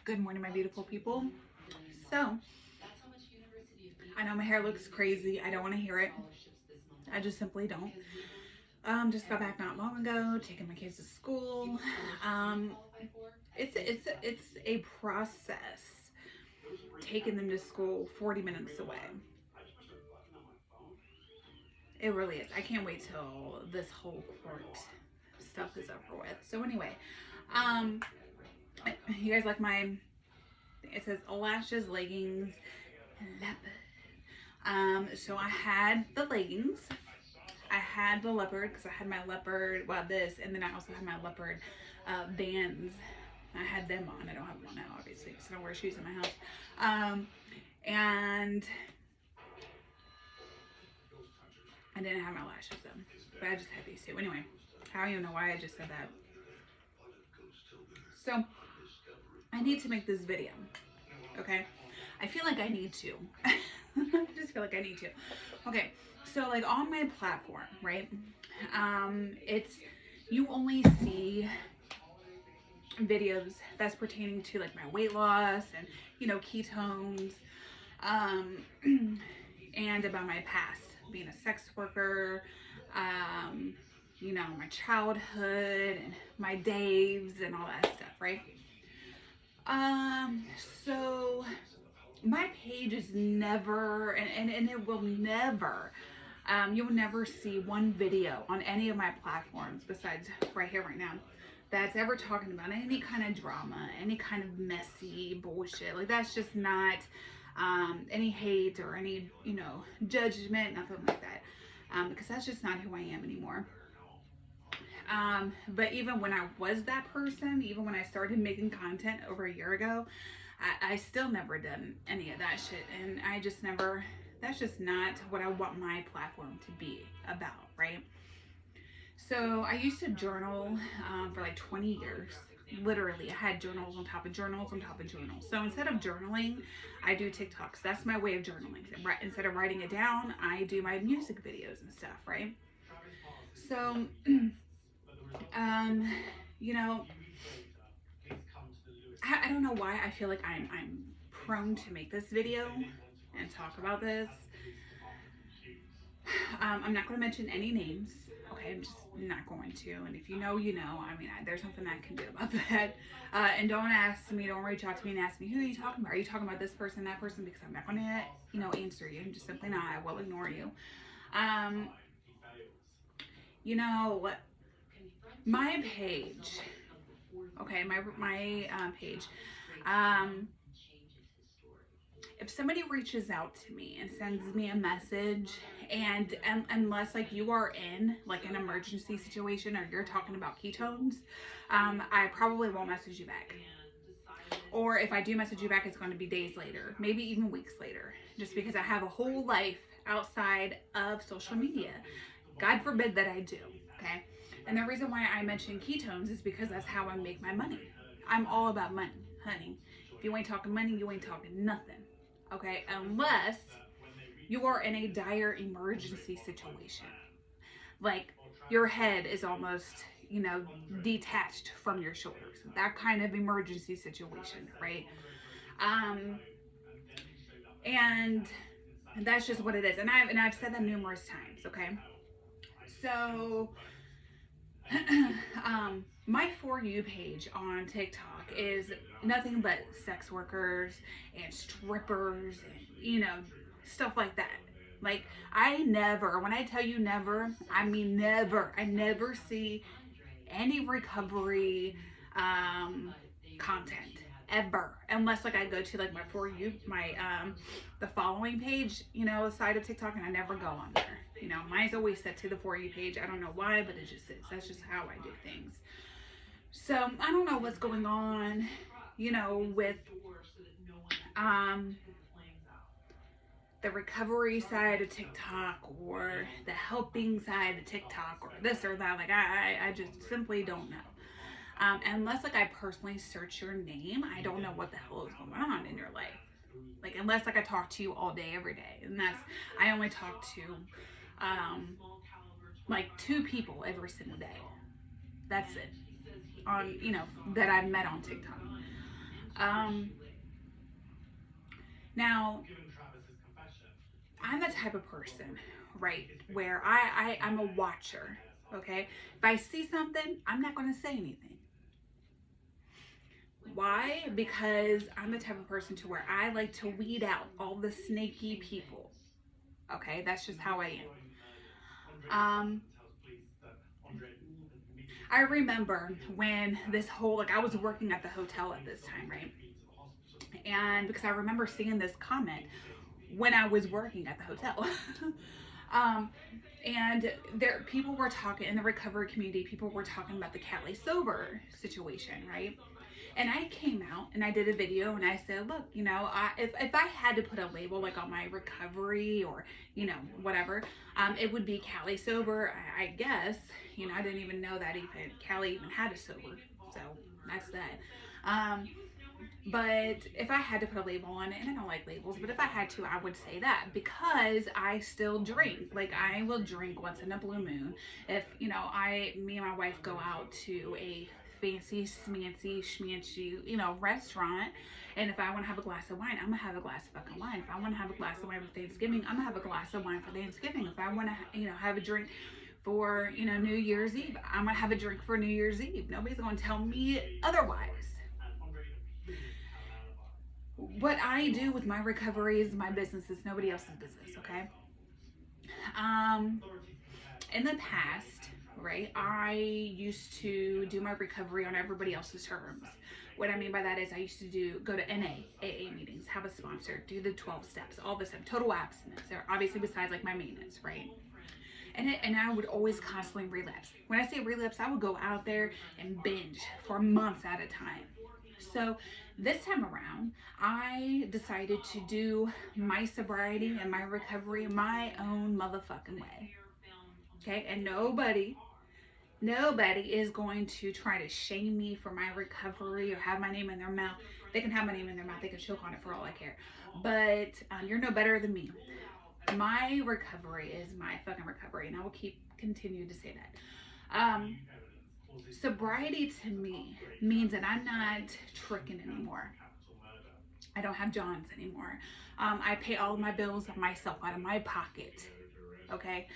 Good morning, my beautiful people. So, I know my hair looks crazy. I don't want to hear it. I just simply don't. Just got back not long ago, taking my kids to school. Um, it's a process taking them to school 40 minutes away. It really is. I can't wait till this whole court stuff is over with. So anyway, um, you guys like my? It says lashes, leggings, leopard. So I had the leggings. I had the leopard because I had my leopard, well, this, and then I also had my leopard bands. I had them on. I don't have them on now, obviously, because I don't wear shoes in my house. And I didn't have my lashes though, but I just had these two. Anyway, I don't even know why I just said that. So I need to make this video, okay? I feel like I need to. I just feel like I need to. Okay, so like on my platform, right? It's, you only see videos that's pertaining to like my weight loss and, you know, ketones, and about my past, being a sex worker, you know, my childhood and my days and all that stuff, right? So my page is never, and it will never, you'll never see one video on any of my platforms besides right here, right now, that's ever talking about any kind of drama, any kind of messy bullshit. Like, that's just not, any hate or any, you know, judgment, nothing like that. Because that's just not who I am anymore. But even when I was that person, even when I started making content over a year ago, I still never done any of that shit. And I just never, that's just not what I want my platform to be about, right? So I used to journal for like 20 years. Literally, I had journals on top of journals on top of journals. So instead of journaling, I do TikToks. That's my way of journaling. Instead of writing it down, I do my music videos and stuff, right? So, you know, I don't know why I feel like I'm prone to make this video and talk about this. I'm not going to mention any names. Okay, I'm just not going to. And if you know, you know. I mean, there's something I can do about that. And don't ask me, don't reach out to me and ask me, who are you talking about? Are you talking about this person, that person? Because I'm not going to, you know, answer you. I'm just simply not. I will ignore you. You know, my page, okay, my page, if somebody reaches out to me and sends me a message, and unless like you are in like an emergency situation or you're talking about ketones, I probably won't message you back. Or if I do message you back, it's going to be days later, maybe even weeks later, just because I have a whole life outside of social media. God forbid that I do, okay? And the reason why I mention ketones is because that's how I make my money. I'm all about money, honey. If you ain't talking money, you ain't talking nothing, okay? Unless you are in a dire emergency situation. Like, your head is almost, you know, detached from your shoulders. That kind of emergency situation, right? And that's just what it is. And I've said that numerous times, okay? So, my For You page on TikTok is nothing but sex workers and strippers and, you know, stuff like that. Like, I never, when I tell you never, I mean never. I never see any recovery content ever, unless like I go to like my For You, my the following page, you know, side of TikTok, and I never go on there. You know, mine's always set to the For You page. I don't know why, but it just is. That's just how I do things. So I don't know what's going on, you know, with the recovery side of TikTok or the helping side of TikTok or this or that. Like, I just simply don't know. Unless like I personally search your name, I don't know what the hell is going on in your life. Like, unless like I talk to you all day, every day. And that's, I only talk to like 2 people every single day. That's it. On, you know, that I've met on TikTok. Um, Now, I'm the type of person, right, where I'm a watcher, okay? If I see something, I'm not going to say anything. Why? Because I'm the type of person to where I like to weed out all the snaky people, okay? That's just how I am. I remember when this whole, like, I was working at the hotel at this time, right? And because I remember seeing this comment when I was working at the hotel. um, and there, people were talking in the recovery community. People were talking about the Cali sober situation, right? And I came out and I did a video and I said, look, you know, if I had to put a label like on my recovery or, you know, whatever, it would be Cali sober, I guess. You know, I didn't even know that even Cali even had a sober. So that's that. But if I had to put a label on it, and I don't like labels, but if I had to, I would say that because I still drink. Like, I will drink once in a blue moon. If, you know, me and my wife go out to a fancy, smancy, schmancy, you know, restaurant, and if I want to have a glass of wine, I'm gonna have a glass of fucking wine. If I want to have a glass of wine for Thanksgiving, I'm gonna have a glass of wine for Thanksgiving. If I want to, you know, have a drink for, you know, New Year's Eve, I'm gonna have a drink for New Year's Eve. Nobody's gonna tell me otherwise. What I do with my recovery is my business. It's nobody else's business, okay? Um, in the past, right, I used to do my recovery on everybody else's terms. What I mean by that is I used to go to AA meetings, have a sponsor, do the 12 steps, all this stuff, total abstinence, or obviously besides like my maintenance, right? And I would always constantly relapse. When I say relapse, I would go out there and binge for months at a time. So this time around, I decided to do my sobriety and my recovery my own motherfucking way. Okay, and nobody is going to try to shame me for my recovery or have my name in their mouth. They can have my name in their mouth. They can choke on it for all I care. But you're no better than me. My recovery is my fucking recovery, and I will continue to say that. Sobriety to me means that I'm not tricking anymore. I don't have Johns anymore. I pay all of my bills myself out of my pocket. Okay.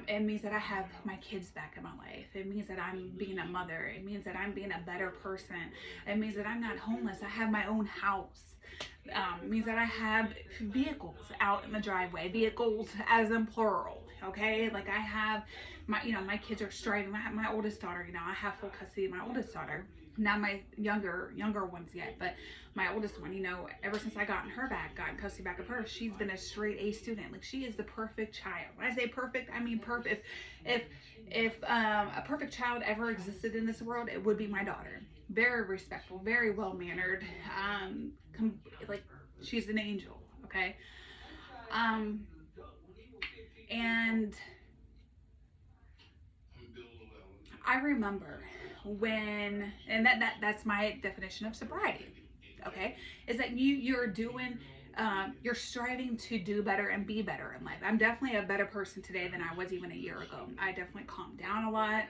It means that I have my kids back in my life. It means that I'm being a mother. It means that I'm being a better person. It means that I'm not homeless. I have my own house. It means that I have vehicles out in the driveway. Vehicles as in plural. Okay, like I have my, you know, my kids are striving. My oldest daughter, you know, I have full custody of my oldest daughter. Not my younger ones yet, but my oldest one, you know, ever since I gotten custody back of her, she's been a straight A student. Like, she is the perfect child. When I say perfect, I mean perfect. If a perfect child ever existed in this world, it would be my daughter. Very respectful, very well mannered. Like, she's an angel. Okay. And I remember when, and that's my definition of sobriety. Okay, is that you're doing, you're striving to do better and be better in life. I'm definitely a better person today than I was even a year ago. I definitely calmed down a lot.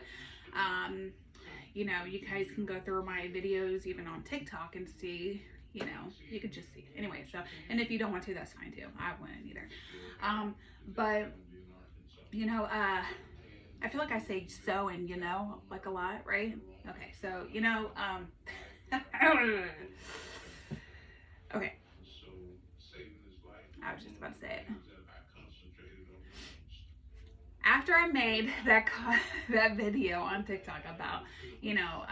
You know, you guys can go through my videos even on TikTok and see, you know, you could just see. Anyway, so, and if you don't want to, that's fine too. I wouldn't either. But, you know, I feel like I say so and you know, like a lot, right? Okay, so, you know, okay. I was just about to say it. After I made that video on TikTok about, you know,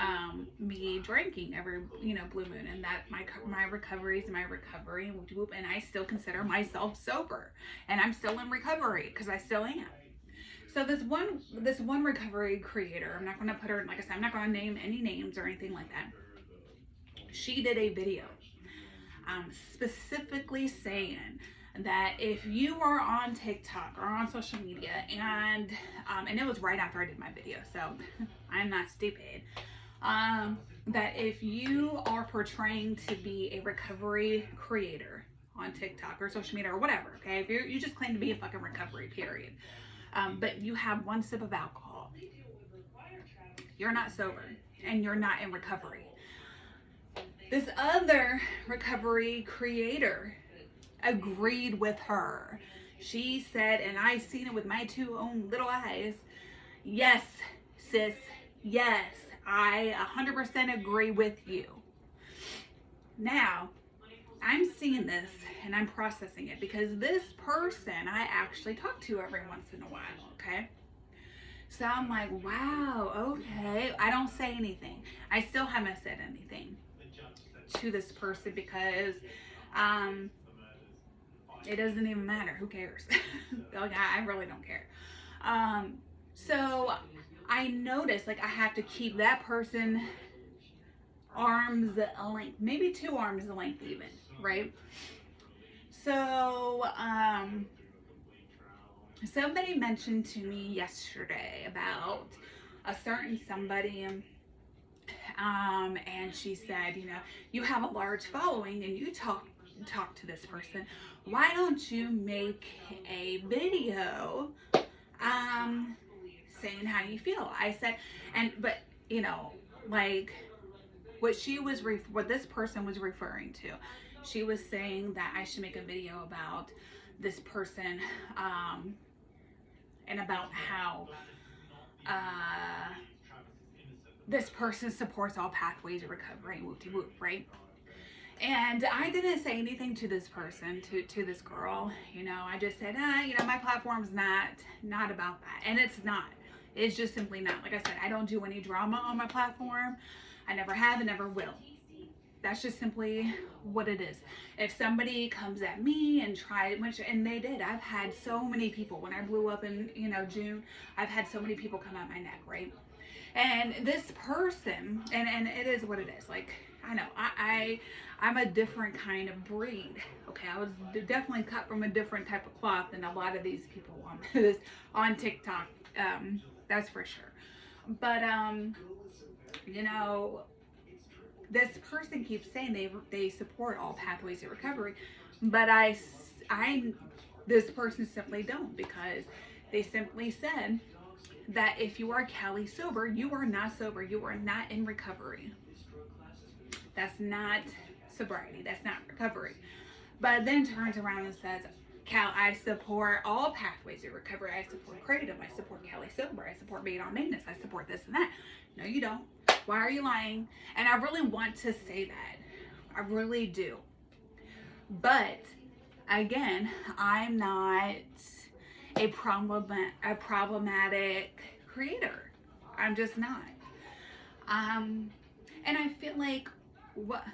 me drinking every, you know, blue moon, and that my recovery is my recovery, and I still consider myself sober, and I'm still in recovery because I still am. So this one recovery creator, I'm not going to put her, like I said, I'm not going to name any names or anything like that. She did a video specifically saying that if you are on TikTok or on social media, and it was right after I did my video, so I'm not stupid, that if you are portraying to be a recovery creator on TikTok or social media or whatever, okay, if you just claim to be a fucking recovery, period, but you have one sip of alcohol, you're not sober and you're not in recovery. This other recovery creator agreed with her. She said, and I seen it with my two own little eyes, yes, sis, yes, I 100% agree with you. Now, I'm seeing this and I'm processing it because this person I actually talk to every once in a while, okay? So I'm like, wow, okay. I don't say anything. I still haven't said anything to this person because it doesn't even matter. Who cares? Like, I really don't care. So I noticed like I have to keep that person arms length, maybe 2 arms length even, right? So somebody mentioned to me yesterday about a certain somebody, and she said, you know, you have a large following and you talk to this person. Why don't you make a video saying how you feel? I said, but you know, like what this person was referring to, she was saying that I should make a video about this person, and about how this person supports all pathways of recovery, whoop-de-whoop, right? And I didn't say anything to this person, to this girl. You know, I just said, you know, my platform's not about that. And it's not. It's just simply not. Like I said, I don't do any drama on my platform. I never have and never will. That's just simply what it is. If somebody comes at me and and they did. I've had so many people, when I blew up in, you know, June, I've had so many people come at my neck, right? And this person, and it is what it is. Like, I know, I'm a different kind of breed. Okay, I was definitely cut from a different type of cloth than a lot of these people on TikTok. That's for sure. But you know, this person keeps saying they support all pathways to recovery, but this person simply don't, because they simply said that if you are Cali sober, you are not sober. You are not in recovery. That's not sobriety. That's not recovery. But then turns around and says, Cal, I support all pathways of recovery. I support Kratom. I support Cali sober. I support being on maintenance. I support this and that. No, you don't. Why are you lying? And I really want to say that. I really do. But again, I'm not a problematic creator. I'm just not. And I feel like what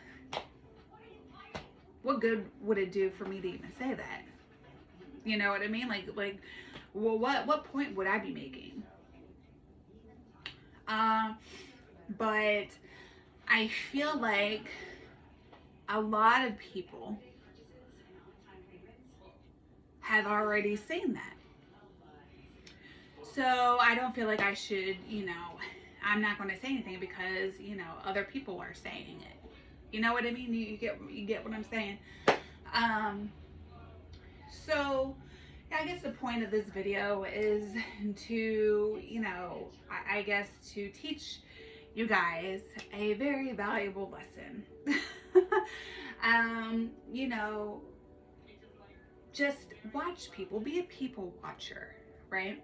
good would it do for me to even say that? You know what I mean? Like, well, what point would I be making? But I feel like a lot of people have already seen that. So I don't feel like I should, you know, I'm not going to say anything because, you know, other people are saying it. You know what I mean? You get what I'm saying? So I guess the point of this video is to, you know, I guess to teach you guys a very valuable lesson. You know, just watch people, be a people watcher, right?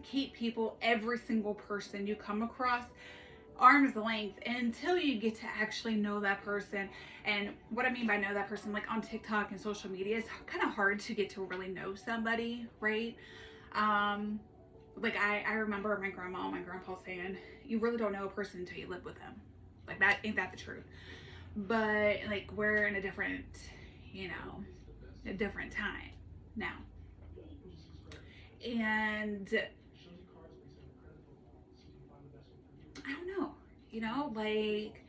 Keep people, every single person you come across, arm's length until you get to actually know that person. And what I mean by know that person, like on TikTok and social media, it's kind of hard to get to really know somebody, right? Like I remember my grandma and my grandpa saying, you really don't know a person until you live with them. Like, that ain't that the truth? But like, we're in a different, you know, a different time now. And I don't know, you know, like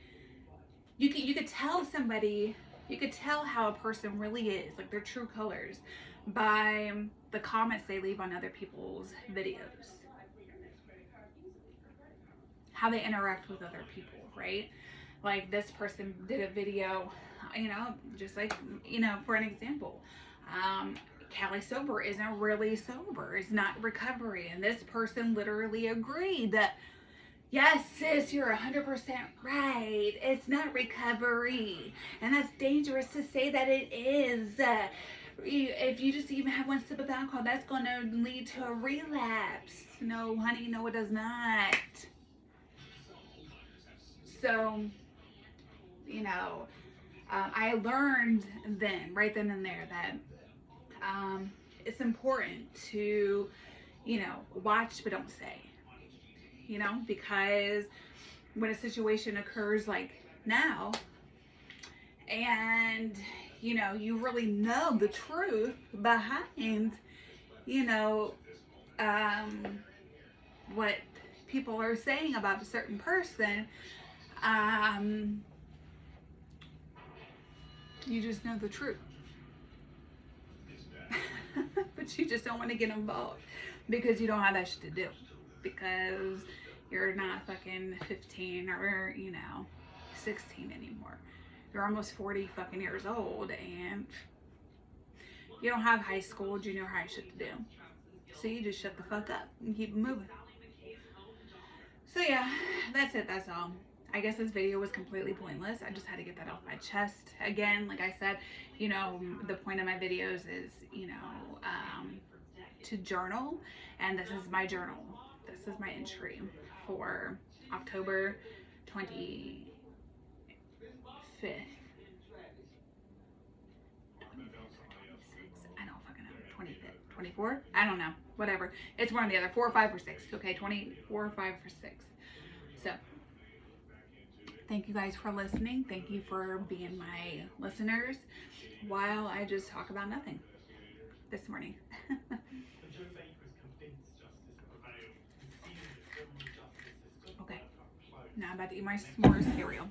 you could tell somebody, you could tell how a person really is, like their true colors, by the comments they leave on other people's videos, how they interact with other people, right? Like, this person did a video, you know, just like, you know, for an example, Cali sober isn't really sober, it's not recovery, and this person literally agreed that Yes, sis, you're 100% right. It's not recovery. And that's dangerous to say that it is. If you just even have one sip of alcohol, that's going to lead to a relapse. No, honey, no, it does not. So, you know, I learned then, right then and there, that it's important to, watch but don't say, because when a situation occurs like now, and you really know the truth behind, you know, what people are saying about a certain person, you just know the truth. But you just don't want to get involved because you don't have that shit to do. Because you're not fucking 15 or, 16 anymore. You're almost 40 fucking years old and you don't have high school, junior high shit to do. So you just shut the fuck up and keep moving. So yeah, that's it. That's all. I guess this video was completely pointless. I just had to get that off my chest. Again, like I said, the point of my videos is, to journal. And this is my journal. This is my entry for October 25th. 26. I don't fucking know. 25th. 24? I don't know. Whatever. It's one or the other. 4, 5, or 6. Okay, 24, 5, or 6. So, thank you guys for listening. Thank you for being my listeners while I just talk about nothing this morning. Okay, now I'm about to eat my s'mores cereal.